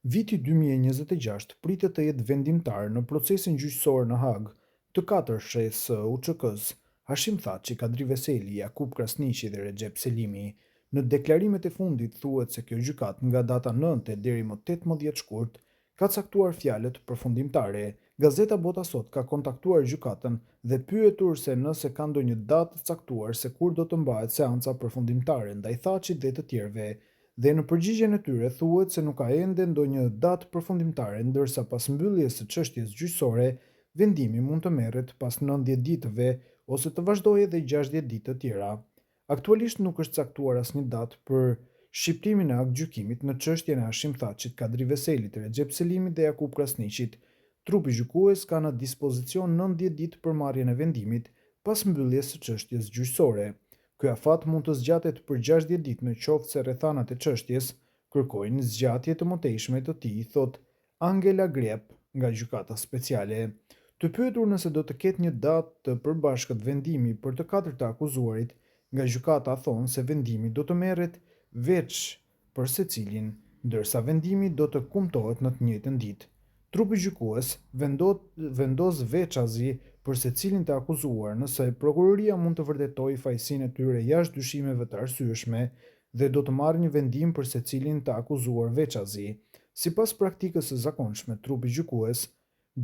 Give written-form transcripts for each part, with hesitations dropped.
Viti 2026 pritet të jetë vendimtar në procesin gjyqësor në Hag të katër shesë UÇK-s, Hashim Thaçi, Kadri Veseli, Jakub Krasniqi dhe Recep Selimi. Në deklarimet e fundit thuhet se kjo gjykatë nga data 9 deri më 18 shkurt ka caktuar fjalët përfundimtare. Gazeta Bota Sot ka kontaktuar gjykatën dhe pyetur se nëse ka ndonjë datë të caktuar se kur do të mbahet seanca përfundimtare ndaj Thaçit dhe të tjerëve, dhe në përgjigjen e tyre thuhet se nuk ka ende ndonjë datë përfundimtare, ndërsa pas mbylljes së çështjes gjyqësore, vendimi mund të merret pas 90 ditëve ose të vazhdojë edhe 60 ditë të tjera. Aktualisht nuk është caktuar asnjë datë për shqiptimin e aktgjykimit në çështjen e Hashim Thaçit, Kadri Veselit, Recep Selimit dhe Jakub Krasniqit. Trupi gjykues ka në dispozicion 90 ditë për marrjen e vendimit pas mbylljes së çështjes gjyqësore. Ky afat mund të zgjatet për 60 ditë në qoftë se rrethanat e çështjes kërkojnë zgjatje të mëtejshme të tij, thot Angela Griep nga Gjykata Speciale. Të pyetur nëse do të ketë një datë të përbashkët vendimi për të katërt të akuzuarit, nga gjykata thonë se vendimi do të merret veç për secilin, ndërsa vendimi do të kumtohet në të njëjtën ditë. Trupi gjykues vendos veçazi për secilin të akuzuar nëse prokuroria mund të vërtetojë fajësinë e tyre jashtë dyshimeve të arsyeshme dhe do të marrë një vendim për secilin të akuzuar veçazi. Sipas praktikës së zakonshme, trupi gjykues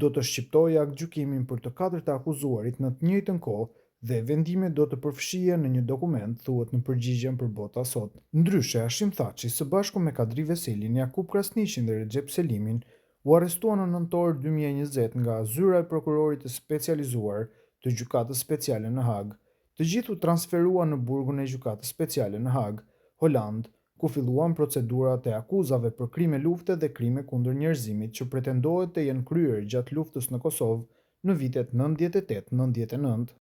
do të shqiptojë aktgjykimin për të katërt të akuzuarit në të njëjtën kohë dhe vendimet do të përfshihen në një dokument, thuhet në përgjigjen për Bota Sot. Ndryshe, Hashim Thaçi së bashku me Kadri Veselin, Jakub Krasniqin dhe Recep Selimin u arrestuan në nëntor 2020 nga zyra e prokurorit të specializuar të Gjykatës Speciale në Hag. Të gjithë u transferuan në burgun e Gjykatës Speciale në Hag, Holand, ku filluan procedurat e akuzave për krime lufte dhe krime kundër njerëzimit që pretendohet të jenë kryer gjatë luftës në Kosovë në vitet 98-99.